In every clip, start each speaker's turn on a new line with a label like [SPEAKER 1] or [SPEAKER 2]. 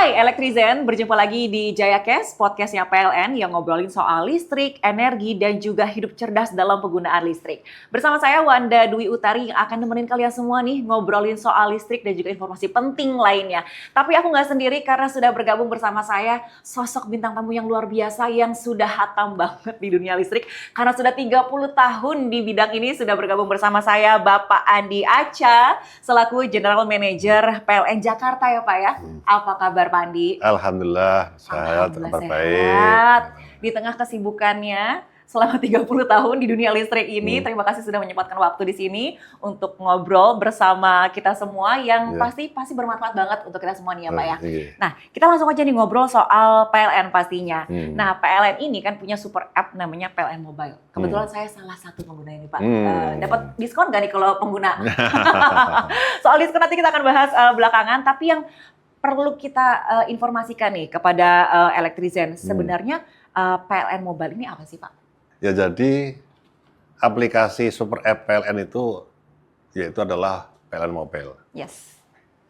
[SPEAKER 1] Hai Elektrizen, berjumpa lagi di JayaCast, podcastnya PLN yang ngobrolin soal listrik, energi, dan juga hidup cerdas dalam penggunaan listrik. Bersama saya Wanda Dwi Utari yang akan nemenin kalian semua nih ngobrolin soal listrik dan juga informasi penting lainnya. Tapi aku nggak sendiri karena sudah bergabung bersama saya sosok bintang tamu yang luar biasa yang sudah hatam banget di dunia listrik. Karena sudah 30 tahun di bidang ini sudah bergabung bersama saya Bapak Andi Acha selaku General Manager PLN Jakarta ya Pak ya. Apa kabar Pak Andi?
[SPEAKER 2] Alhamdulillah, sehat, kabar baik.
[SPEAKER 1] Sehat. Di tengah kesibukannya selama 30 tahun di dunia listrik ini, terima kasih sudah menyempatkan waktu di sini untuk ngobrol bersama kita semua yang pasti bermanfaat banget untuk kita semua nih ya Pak ya. Nah, kita langsung aja nih ngobrol soal PLN pastinya. Nah, PLN ini kan punya super app namanya PLN Mobile. Kebetulan saya salah satu pengguna ini Pak. Dapat diskon nggak nih kalau pengguna? Soal diskon nanti kita akan bahas belakangan, tapi yang perlu kita informasikan nih kepada Elektrizen, sebenarnya PLN Mobile ini apa sih Pak?
[SPEAKER 2] Ya jadi aplikasi super app PLN itu yaitu adalah PLN Mobile.
[SPEAKER 1] Yes.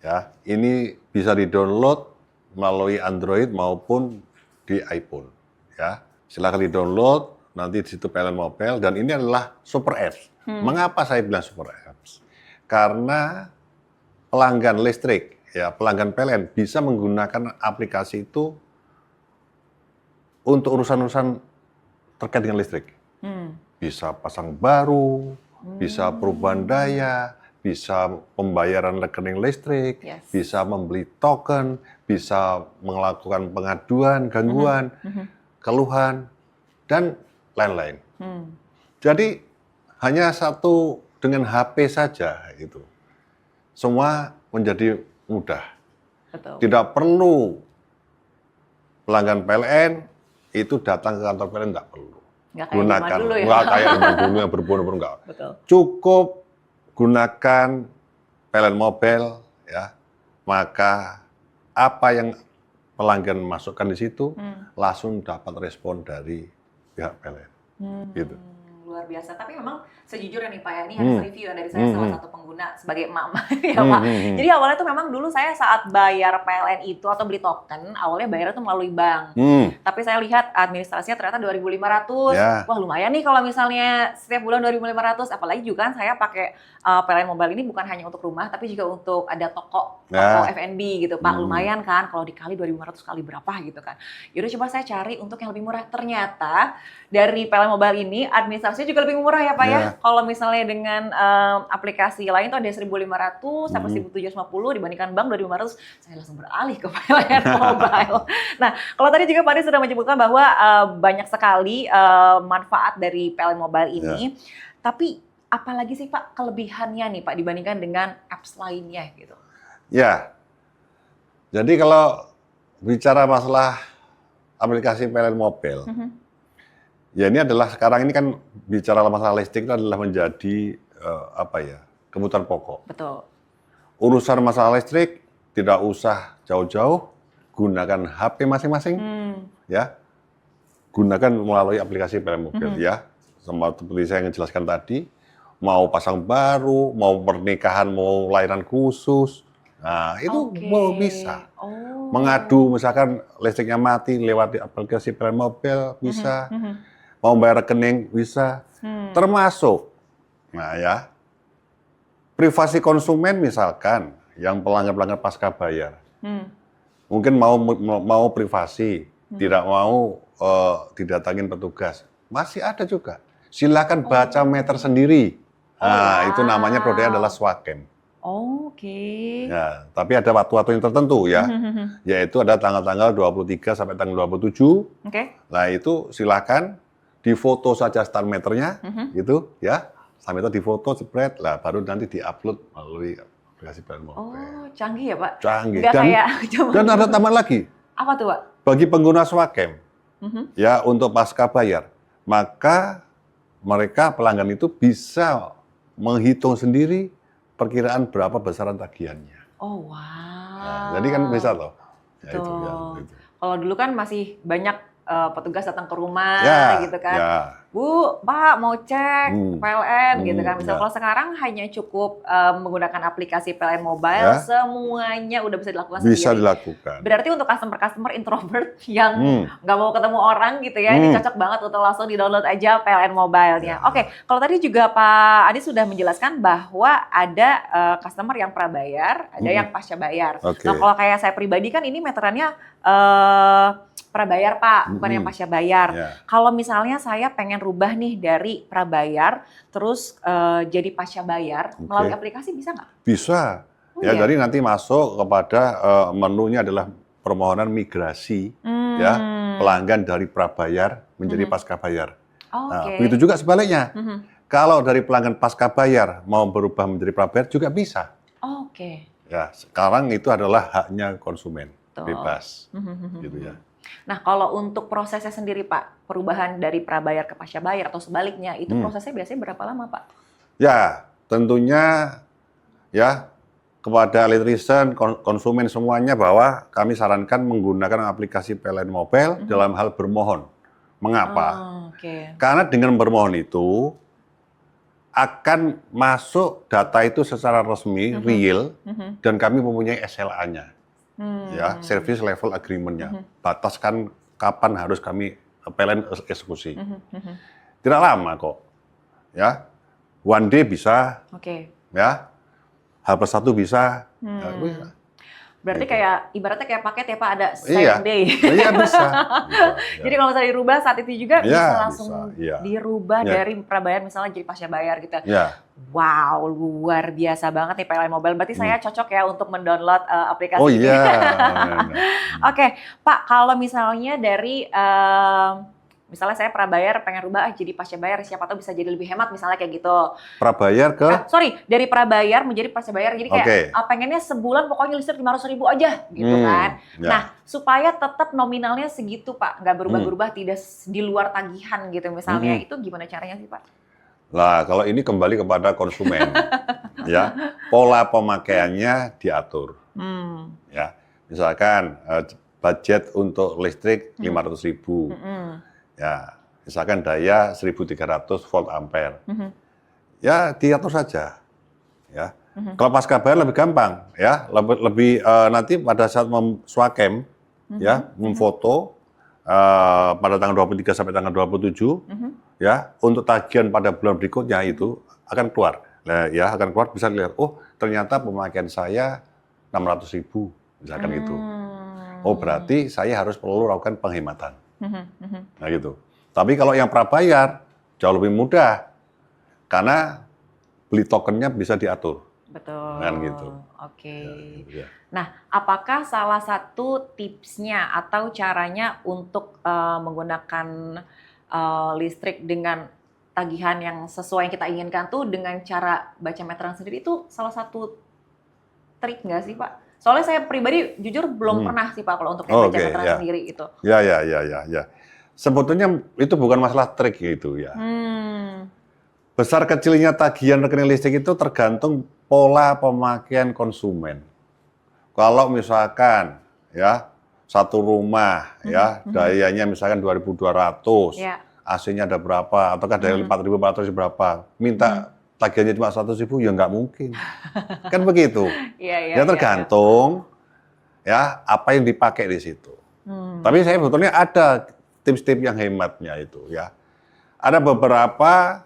[SPEAKER 2] Ya, ini bisa di-download melalui Android maupun di iPhone. Ya, silakan di-download nanti di situ PLN Mobile dan ini adalah super apps. Mengapa saya bilang super apps? Karena pelanggan listrik ya, pelanggan PLN bisa menggunakan aplikasi itu untuk urusan-urusan terkait dengan listrik. Bisa pasang baru, bisa perubahan daya, bisa pembayaran rekening listrik, bisa membeli token, bisa melakukan pengaduan, gangguan, keluhan, dan lain-lain. Jadi hanya satu dengan HP saja itu. Semua menjadi mudah.
[SPEAKER 1] Betul.
[SPEAKER 2] Tidak perlu pelanggan PLN itu datang ke kantor PLN, tidak perlu.
[SPEAKER 1] Nggak kayak zaman dulu ya.
[SPEAKER 2] Nggak kayak zaman dulu yang berbondong-bondong, nggak.
[SPEAKER 1] Betul.
[SPEAKER 2] Cukup gunakan PLN Mobile, ya. Maka apa yang pelanggan masukkan di situ langsung dapat respon dari pihak PLN. Gitu.
[SPEAKER 1] Luar biasa, tapi memang sejujurnya nih Pak ya, ini harus review ya dari saya salah satu pengguna sebagai emak-emak ya Pak. Jadi awalnya tuh memang dulu saya saat bayar PLN itu atau beli token, awalnya bayarnya tuh melalui bank. Tapi saya lihat administrasinya ternyata 2.500. Wah lumayan nih kalau misalnya setiap bulan 2.500, apalagi juga kan saya pakai PLN Mobile ini bukan hanya untuk rumah, tapi juga untuk ada toko F&B gitu Pak. Lumayan kan kalau dikali 2.500 kali berapa gitu kan. Yaudah coba saya cari untuk yang lebih murah. Ternyata dari PLN Mobile ini administrasinya juga lebih murah ya Pak ya. Kalau misalnya dengan aplikasi lain tuh ada 1.500 sampai 1.750 dibandingkan bank 2.500, saya langsung beralih ke PLN Mobile. Nah, kalau tadi juga Pak Adi sudah menyebutkan bahwa banyak sekali manfaat dari PLN Mobile ini. Tapi apalagi sih Pak kelebihannya nih Pak dibandingkan dengan apps lainnya gitu?
[SPEAKER 2] Ya, jadi kalau bicara masalah aplikasi PLN Mobile, ya ini adalah sekarang ini kan bicara masalah listrik itu adalah menjadi kebutuhan pokok.
[SPEAKER 1] Betul.
[SPEAKER 2] Urusan masalah listrik tidak usah jauh-jauh, gunakan HP masing-masing, ya, gunakan melalui aplikasi PLN Mobile ya. Seperti saya yang jelaskan tadi, mau pasang baru, mau pernikahan, mau layanan khusus, nah itu mau bisa. Mengadu misalkan listriknya mati lewat aplikasi PLN Mobile bisa. Mau bayar rekening bisa, termasuk, nah ya, privasi konsumen misalkan yang pelanggan-pelanggan pasca bayar, mungkin mau privasi, tidak mau didatangin petugas, masih ada juga. Silakan baca meter sendiri, nah itu namanya produknya adalah Swakem. Ya, tapi ada waktu-waktu yang tertentu ya, yaitu ada tanggal-tanggal 23 sampai tanggal 27. Nah itu silakan difoto saja star meternya, gitu ya, sampai itu difoto, spread lah, baru nanti diupload melalui aplikasi PLN Mobile.
[SPEAKER 1] Oh, canggih ya Pak?
[SPEAKER 2] Canggih.
[SPEAKER 1] Dan
[SPEAKER 2] ada tambahan lagi.
[SPEAKER 1] Apa tuh Pak?
[SPEAKER 2] Bagi pengguna Swakem, ya untuk pasca bayar, maka mereka pelanggan itu bisa menghitung sendiri perkiraan berapa besaran tagihannya.
[SPEAKER 1] Oh wow.
[SPEAKER 2] Nah, jadi kan bisa loh. Ya, itu, ya, itu.
[SPEAKER 1] Kalau dulu kan masih banyak petugas datang ke rumah
[SPEAKER 2] Ya,
[SPEAKER 1] gitu kan.
[SPEAKER 2] ya.
[SPEAKER 1] Bu, Pak mau cek PLN gitu kan. Misal
[SPEAKER 2] ya.
[SPEAKER 1] kalau sekarang hanya cukup menggunakan aplikasi PLN Mobile,
[SPEAKER 2] Ya.
[SPEAKER 1] semuanya udah bisa dilakukan
[SPEAKER 2] Bisa
[SPEAKER 1] sendiri.
[SPEAKER 2] dilakukan.
[SPEAKER 1] Berarti untuk customer introvert yang nggak mau ketemu orang gitu ya, ini cocok banget untuk langsung di-download aja PLN Mobile-nya.
[SPEAKER 2] Ya.
[SPEAKER 1] Oke, kalau tadi juga Pak Adi sudah menjelaskan bahwa ada customer yang prabayar, ada yang pasca bayar.
[SPEAKER 2] Oke.
[SPEAKER 1] Nah, kalau kayak saya pribadi kan ini meterannya prabayar Pak, bukan yang pasca bayar.
[SPEAKER 2] Ya.
[SPEAKER 1] Kalau misalnya saya pengen rubah nih dari prabayar terus jadi pasca bayar melalui aplikasi bisa nggak?
[SPEAKER 2] Bisa. Ya, jadi nanti masuk kepada menunya adalah permohonan migrasi ya pelanggan dari prabayar menjadi pasca bayar. Nah, begitu juga sebaliknya. Kalau dari pelanggan pasca bayar mau berubah menjadi prabayar juga bisa.
[SPEAKER 1] Oke.
[SPEAKER 2] Ya, sekarang itu adalah haknya konsumen. Bebas. Gitu ya.
[SPEAKER 1] Nah, kalau untuk prosesnya sendiri Pak, perubahan dari prabayar ke pasca bayar atau sebaliknya, itu prosesnya biasanya berapa lama Pak?
[SPEAKER 2] Ya, tentunya ya kepada electrician, konsumen semuanya bahwa kami sarankan menggunakan aplikasi PLN Mobile dalam hal bermohon. Mengapa? Karena dengan bermohon itu akan masuk data itu secara resmi, real, dan kami mempunyai SLA-nya. Ya, Service Level Agreement-nya. Batas kan kapan harus kami PLN eksekusi. Tidak lama kok. Ya. One day bisa. Ya. H+1 bisa. Ya, bisa.
[SPEAKER 1] Berarti
[SPEAKER 2] gitu.
[SPEAKER 1] kayak ibaratnya kayak paket ya Pak, ada same day.
[SPEAKER 2] Iya bisa.
[SPEAKER 1] Jadi kalau misalnya dirubah saat itu juga bisa langsung dirubah dari prabayar misalnya jadi pasca bayar gitu. Wow, luar biasa banget nih PLN Mobile. Berarti saya cocok ya untuk mendownload aplikasi
[SPEAKER 2] Oh
[SPEAKER 1] ini.
[SPEAKER 2] iya.
[SPEAKER 1] Oke, Pak, kalau misalnya dari misalnya saya prabayar pengen rubah jadi pasca bayar, siapa tahu bisa jadi lebih hemat misalnya kayak gitu.
[SPEAKER 2] Prabayar ke?
[SPEAKER 1] Dari prabayar menjadi pasca bayar, jadi kayak pengennya sebulan pokoknya listrik 500.000 aja gitu kan. Nah, supaya tetap nominalnya segitu Pak, nggak berubah-berubah, tidak di luar tagihan gitu misalnya, itu gimana caranya sih Pak?
[SPEAKER 2] Lah, kalau ini kembali kepada konsumen, ya, pola pemakaiannya diatur. Ya, misalkan budget untuk listrik 500.000. Ya, misalkan daya 1.300 volt ampere. Ya, diatur saja. Ya. Kalau pasca bayar lebih gampang, ya, lebih nanti pada saat swakem, ya, memfoto pada tanggal 23 sampai tanggal 27, ya, untuk tagihan pada bulan berikutnya itu akan keluar. Nah, ya, akan keluar bisa dilihat, oh, ternyata pemakaian saya 600.000, misalkan gitu. Oh, berarti saya harus perlu lakukan penghematan. Nah gitu. Tapi kalau yang prabayar jauh lebih mudah karena beli tokennya bisa diatur.
[SPEAKER 1] Betul.
[SPEAKER 2] Kan gitu.
[SPEAKER 1] Oke.
[SPEAKER 2] Ya.
[SPEAKER 1] Nah, apakah salah satu tipsnya atau caranya untuk menggunakan listrik dengan tagihan yang sesuai yang kita inginkan tuh dengan cara baca meteran sendiri itu salah satu trik nggak sih Pak? Soalnya saya pribadi jujur belum pernah sih Pak kalau untuk baca meteran sendiri itu.
[SPEAKER 2] Ya. Sebetulnya itu bukan masalah trik gitu ya. Besar kecilnya tagihan rekening listrik itu tergantung pola pemakaian konsumen. Kalau misalkan ya satu rumah ya dayanya misalkan 2.200, AC-nya ada berapa, ataukah daya 4.400 berapa, minta tagihannya cuma 100.000 ya nggak mungkin. Kan begitu. Ya tergantung ya apa yang dipakai di situ. Tapi saya sebetulnya ada tips-tips yang hematnya itu ya. Ada beberapa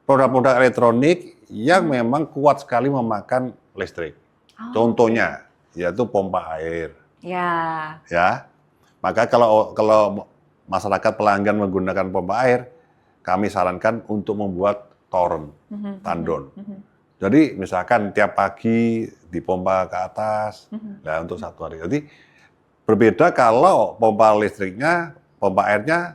[SPEAKER 2] produk-produk elektronik yang memang kuat sekali memakan listrik. Contohnya yaitu pompa air. Ya. Maka kalau masyarakat pelanggan menggunakan pompa air, kami sarankan untuk membuat toren, tandon. Jadi misalkan tiap pagi dipompa ke atas, nah untuk satu hari. Jadi berbeda kalau pompa listriknya, pompa airnya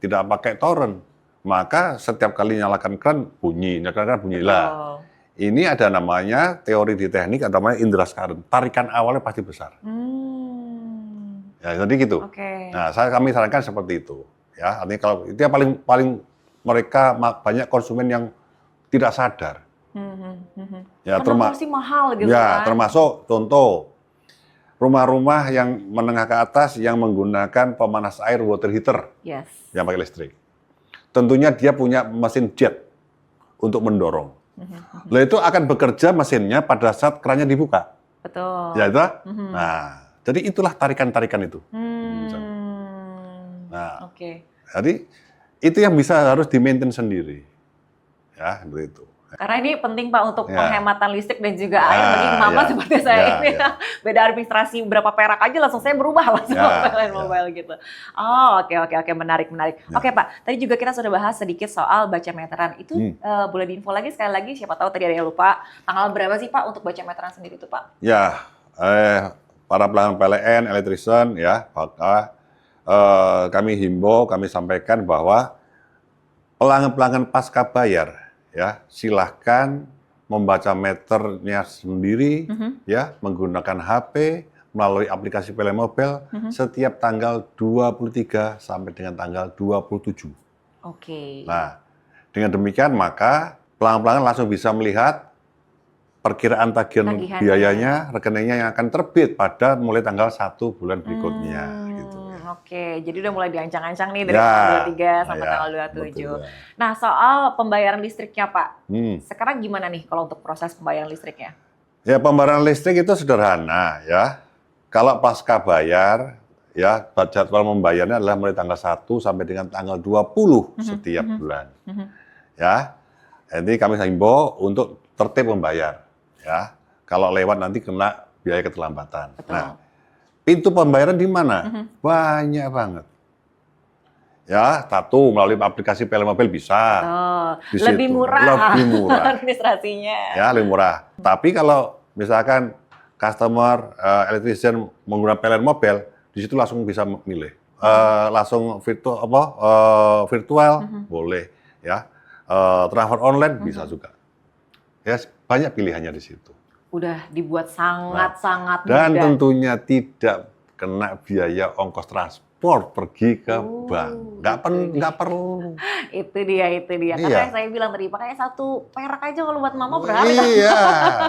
[SPEAKER 2] tidak pakai toren, maka setiap kali nyalakan keran bunyi, nyalakan keran bunyi lah. Ini ada namanya teori di teknik, ada namanya indra's current. Tarikan awalnya pasti besar. Ya, jadi gitu. Nah, kami sarankan seperti itu. Ya, artinya kalau itu yang paling mereka banyak konsumen yang tidak sadar. Ya,
[SPEAKER 1] karena pasti mahal gitu
[SPEAKER 2] ya,
[SPEAKER 1] kan.
[SPEAKER 2] termasuk contoh rumah-rumah yang menengah ke atas yang menggunakan pemanas air water heater
[SPEAKER 1] Yes.
[SPEAKER 2] yang pakai listrik. Tentunya dia punya mesin jet untuk mendorong. Nah itu akan bekerja mesinnya pada saat kerannya dibuka.
[SPEAKER 1] Betul.
[SPEAKER 2] Ya itu. Nah, jadi itulah tarikan-tarikan itu. Nah,
[SPEAKER 1] Oke.
[SPEAKER 2] jadi itu yang bisa harus di-maintain sendiri. Ya, begitu.
[SPEAKER 1] Karena ini penting Pak untuk
[SPEAKER 2] Ya.
[SPEAKER 1] penghematan listrik dan juga air bagi mama
[SPEAKER 2] ya.
[SPEAKER 1] seperti saya
[SPEAKER 2] Ya,
[SPEAKER 1] ini.
[SPEAKER 2] ya.
[SPEAKER 1] Beda administrasi berapa perak aja langsung saya berubah langsung
[SPEAKER 2] Ya,
[SPEAKER 1] PLN
[SPEAKER 2] ya.
[SPEAKER 1] Mobile gitu. Oh, oke, menarik.
[SPEAKER 2] Ya.
[SPEAKER 1] Oke Pak, tadi juga kita sudah bahas sedikit soal baca meteran. Itu boleh diinfo lagi sekali lagi, siapa tahu tadi ada yang lupa. Tanggal berapa sih Pak untuk baca meteran sendiri itu Pak?
[SPEAKER 2] Ya, para pelanggan PLN, elektrician, ya, maka kami himbau, kami sampaikan bahwa pelanggan-pelanggan pasca bayar, ya, silahkan membaca meternya sendiri, ya, menggunakan HP melalui aplikasi PLN Mobile setiap tanggal 23 sampai dengan tanggal 27.
[SPEAKER 1] Oke.
[SPEAKER 2] Nah, dengan demikian maka pelanggan-pelanggan langsung bisa melihat perkiraan tagihan
[SPEAKER 1] Tagihannya.
[SPEAKER 2] biayanya, rekeningnya yang akan terbit pada mulai tanggal 1 bulan berikutnya. Gitu.
[SPEAKER 1] Oke, jadi udah mulai diancang-ancang nih dari
[SPEAKER 2] Ya,
[SPEAKER 1] tanggal 23 sampai
[SPEAKER 2] ya,
[SPEAKER 1] tanggal 27.
[SPEAKER 2] betul, ya.
[SPEAKER 1] Nah, soal pembayaran listriknya Pak,
[SPEAKER 2] Hmm.
[SPEAKER 1] sekarang gimana nih kalau untuk proses pembayaran listriknya?
[SPEAKER 2] Ya, pembayaran listrik itu sederhana, ya. Kalau pasca bayar, ya, jadwal membayarnya adalah mulai tanggal 1 sampai dengan tanggal 20 setiap bulan. Ya. Jadi kami himbau untuk tertib membayar, ya. Kalau lewat nanti kena biaya keterlambatan.
[SPEAKER 1] Betul.
[SPEAKER 2] Nah, pintu pembayaran di mana? Banyak banget. Ya, satu melalui aplikasi PLN Mobile bisa. Di
[SPEAKER 1] Lebih
[SPEAKER 2] situ.
[SPEAKER 1] murah.
[SPEAKER 2] Lebih murah.
[SPEAKER 1] Administrasinya.
[SPEAKER 2] Ya, lebih murah. Tapi kalau misalkan customer electrician menggunakan PLN Mobile, di situ langsung bisa milih. Langsung virtual boleh, ya. Transfer online bisa juga. Ya, banyak pilihannya di situ.
[SPEAKER 1] Udah dibuat sangat-sangat
[SPEAKER 2] Dan
[SPEAKER 1] mudah.
[SPEAKER 2] tentunya tidak kena biaya ongkos transport pergi ke bank. Nggak perlu.
[SPEAKER 1] Itu dia.
[SPEAKER 2] Iya.
[SPEAKER 1] Karena saya bilang tadi, pakai 1 perak aja kalau buat mama berapa?
[SPEAKER 2] Iya,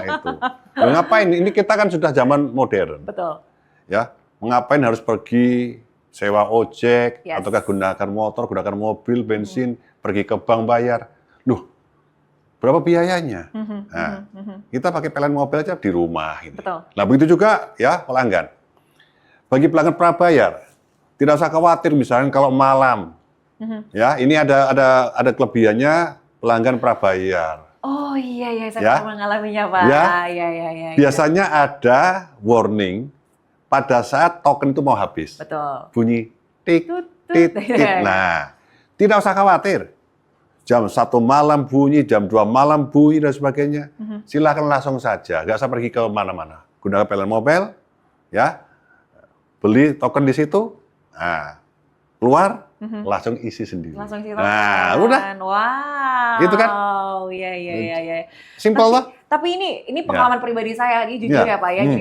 [SPEAKER 2] itu. Nah, ngapain? Ini kita kan sudah zaman modern.
[SPEAKER 1] Betul.
[SPEAKER 2] Ya, ngapain harus pergi sewa ojek,
[SPEAKER 1] Yes.
[SPEAKER 2] ataukah gunakan motor, gunakan mobil, bensin, pergi ke bank bayar. Loh, berapa biayanya? Nah, kita pakai PLN Mobile aja di rumah. Ini.
[SPEAKER 1] Betul.
[SPEAKER 2] Nah, begitu juga ya pelanggan. Bagi pelanggan prabayar, tidak usah khawatir misalnya kalau malam. Ya, ini ada kelebihannya pelanggan prabayar.
[SPEAKER 1] Oh iya, saya
[SPEAKER 2] Ya.
[SPEAKER 1] pernah mengalaminya Pak.
[SPEAKER 2] Ya.
[SPEAKER 1] Iya.
[SPEAKER 2] Biasanya ada warning pada saat token itu mau habis.
[SPEAKER 1] Betul.
[SPEAKER 2] Bunyi tik,
[SPEAKER 1] Tut, tut.
[SPEAKER 2] tik, tik. Nah, tidak usah khawatir. Jam 1 malam bunyi, jam 2 malam bunyi, dan sebagainya. Silakan langsung saja, nggak usah pergi ke mana-mana. Gunakan PLN Mobile, ya, beli token di situ, nah, keluar, langsung isi sendiri.
[SPEAKER 1] Langsung isi
[SPEAKER 2] Nah,
[SPEAKER 1] token.
[SPEAKER 2] udah.
[SPEAKER 1] Wow.
[SPEAKER 2] Gitu kan?
[SPEAKER 1] Iya.
[SPEAKER 2] Simple loh.
[SPEAKER 1] Tapi ini pengalaman pribadi saya, ini jujur ya Pak ya. Jadi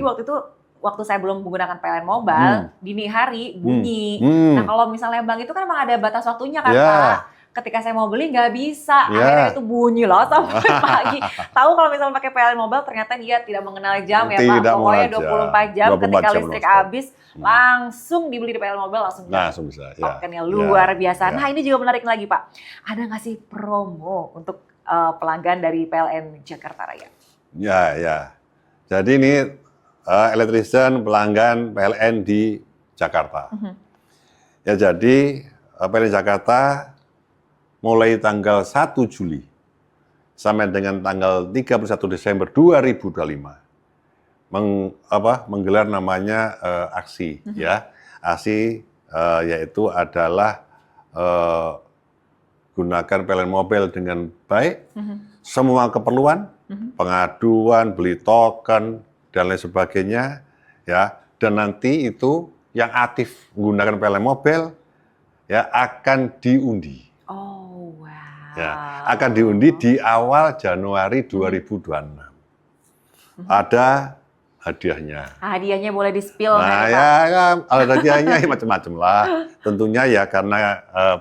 [SPEAKER 1] waktu saya belum menggunakan PLN Mobile, dini hari bunyi. Nah kalau misalnya bank itu kan memang ada batas waktunya kan Pak. Ketika saya mau beli nggak bisa, akhirnya itu bunyi loh sampai pagi. Tahu kalau misalnya pakai PLN Mobile ternyata dia tidak mengenal jam ya Pak.
[SPEAKER 2] Tidak
[SPEAKER 1] Pokoknya
[SPEAKER 2] mengenal
[SPEAKER 1] 24 jam
[SPEAKER 2] 24
[SPEAKER 1] ketika
[SPEAKER 2] jam
[SPEAKER 1] listrik
[SPEAKER 2] non-stop.
[SPEAKER 1] habis langsung dibeli di PLN Mobile langsung.
[SPEAKER 2] Langsung bisa. Ya.
[SPEAKER 1] Tokennya luar biasa.
[SPEAKER 2] Ya.
[SPEAKER 1] Nah ini juga menarik lagi Pak. Ada nggak sih promo untuk pelanggan dari PLN Jakarta Raya?
[SPEAKER 2] Ya. Jadi ini elektrician pelanggan PLN di Jakarta. Ya jadi PLN Jakarta mulai tanggal 1 Juli sampai dengan tanggal 31 Desember 2025 menggelar namanya aksi, ya. Aksi yaitu adalah gunakan PLN Mobile dengan baik, semua keperluan, pengaduan, beli token, dan lain sebagainya, ya. Dan nanti itu yang aktif menggunakan PLN Mobile, ya, akan diundi.
[SPEAKER 1] Oh, wow.
[SPEAKER 2] Ya, akan diundi di awal Januari 2026. Ada hadiahnya.
[SPEAKER 1] Hadiahnya boleh di-spill
[SPEAKER 2] Nah,
[SPEAKER 1] nggak nih, Pak?
[SPEAKER 2] ya, ada hadiahnya ya macam-macam lah. Tentunya ya karena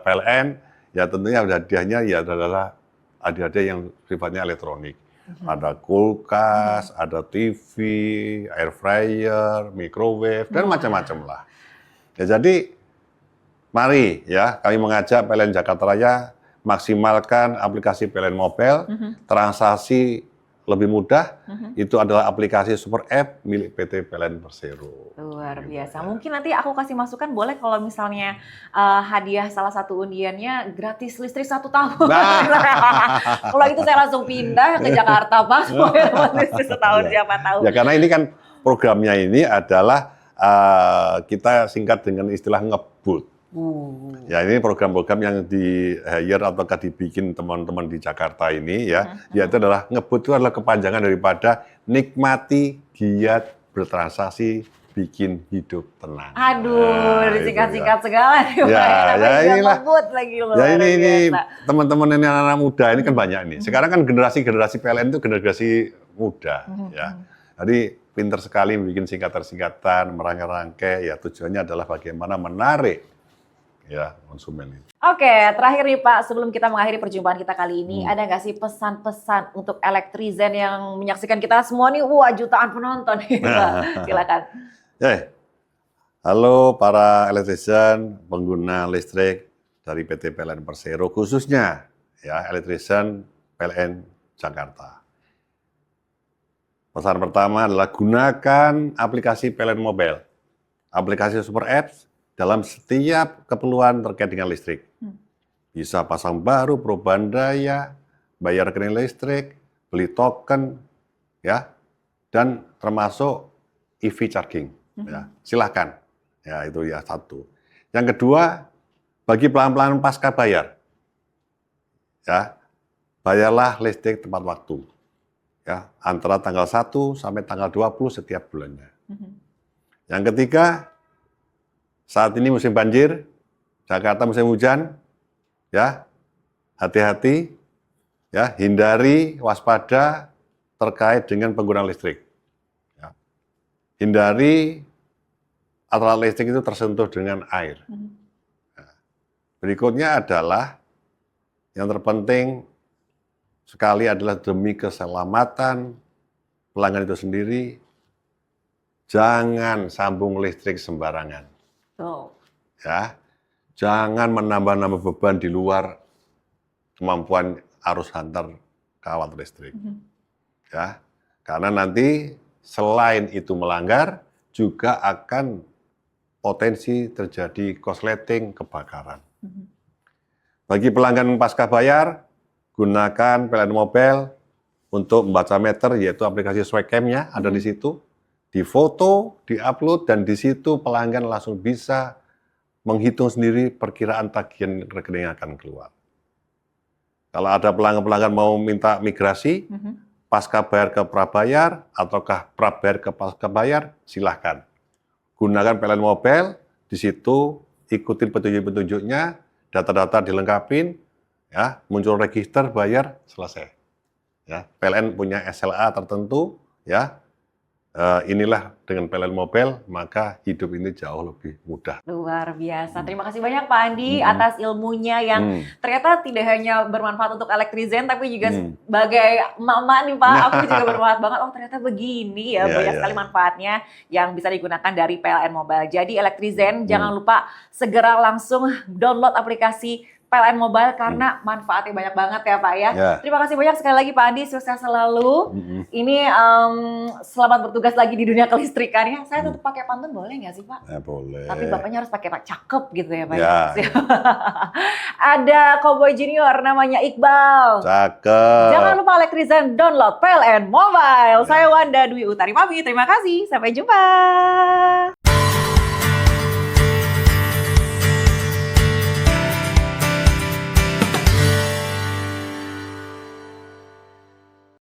[SPEAKER 2] PLN, ya tentunya hadiahnya ya adalah hadiah yang sifatnya elektronik. Ada kulkas, ada TV, air fryer, microwave, dan macam-macam lah. Ya, jadi mari ya kami mengajak PLN Jakarta Raya maksimalkan aplikasi PLN Mobile, transaksi lebih mudah. Itu adalah aplikasi super app milik PT PLN Persero.
[SPEAKER 1] Luar biasa. Mungkin nanti aku kasih masukan boleh kalau misalnya hadiah salah satu undiannya gratis listrik 1 tahun. Kalau itu saya langsung pindah ke Jakarta Pak, supaya listrik setahun siapa tahu.
[SPEAKER 2] Ya karena ini kan programnya ini adalah kita singkat dengan istilah ngebut. Ya ini program-program yang di-hire ataukah dibikin teman-teman di Jakarta ini ya, yaitu adalah ngebut itu adalah kepanjangan daripada nikmati, giat, bertransaksi, bikin hidup tenang.
[SPEAKER 1] Aduh, disingkat-singkat segala nih Pak.
[SPEAKER 2] Ya inilah.
[SPEAKER 1] Ngebut lagi loh.
[SPEAKER 2] Ya ini teman-teman ini anak-anak muda ini kan banyak nih. Sekarang kan generasi PLN itu generasi muda ya. Jadi pinter sekali bikin singkatan-singkatan, merangkai-rangkai, ya tujuannya adalah bagaimana menarik ya konsumen itu.
[SPEAKER 1] Oke, terakhir nih Pak, sebelum kita mengakhiri perjumpaan kita kali ini, ada nggak sih pesan-pesan untuk Elektrizen yang menyaksikan kita semua nih, wah jutaan penonton nih Pak. Silakan.
[SPEAKER 2] Halo para Elektrizen, pengguna listrik dari PT PLN Persero, khususnya ya Elektrizen PLN Jakarta. Pesan pertama adalah gunakan aplikasi PLN Mobile, aplikasi Super Apps dalam setiap keperluan terkait dengan listrik. Bisa pasang baru, perubahan daya, bayar rekening listrik, beli token, ya, dan termasuk EV charging. Ya, silahkan. Ya itu ya satu. Yang kedua, bagi pelanggan pasca bayar, ya, bayarlah listrik tepat waktu. Ya, antara tanggal 1 sampai tanggal 20 setiap bulannya. Yang ketiga, saat ini musim banjir, Jakarta musim hujan, ya, hati-hati, ya, hindari, waspada terkait dengan penggunaan listrik. Ya. Hindari alat listrik itu tersentuh dengan air. Nah, berikutnya adalah yang terpenting sekali adalah demi keselamatan pelanggan itu sendiri, jangan sambung listrik sembarangan. Ya, jangan menambah-nambah beban di luar kemampuan arus hantar kawat listrik. Ya, karena nanti selain itu melanggar, juga akan potensi terjadi korsleting kebakaran. Bagi pelanggan pasca bayar, gunakan PLN Mobile untuk membaca meter, yaitu aplikasi Swagcam-nya ada di situ. Difoto, diupload, dan di situ pelanggan langsung bisa menghitung sendiri perkiraan tagihan rekening yang akan keluar. Kalau ada pelanggan-pelanggan mau minta migrasi, pasca bayar ke prabayar, ataukah prabayar ke pasca bayar, silahkan. Gunakan PLN Mobile, di situ ikutin petunjuk-petunjuknya, data-data dilengkapin, ya, muncul register, bayar, selesai. Ya, PLN punya SLA tertentu, ya. Inilah dengan PLN Mobile, maka hidup ini jauh lebih mudah.
[SPEAKER 1] Luar biasa. Terima kasih banyak Pak Andi atas ilmunya yang ternyata tidak hanya bermanfaat untuk Elektrizen, tapi juga sebagai emak-emak nih Pak, aku juga bermanfaat banget. Oh ternyata begini ya, banyak sekali manfaatnya yang bisa digunakan dari PLN Mobile. Jadi Elektrizen, jangan lupa segera langsung download aplikasi PLN Mobile karena manfaatnya banyak banget ya Pak ya. Terima kasih banyak sekali lagi Pak Andi, sukses selalu. Ini selamat bertugas lagi di dunia kelistrikannya. Saya tetap pakai pantun boleh nggak sih Pak?
[SPEAKER 2] Boleh.
[SPEAKER 1] Tapi bapaknya harus pakai Pak cakep gitu ya Pak ya. Ada Cowboy Junior namanya Iqbal.
[SPEAKER 2] Cakep.
[SPEAKER 1] Jangan lupa Elektrizen download PLN Mobile. Saya Wanda Dwi Utari pamit. Terima kasih. Sampai jumpa.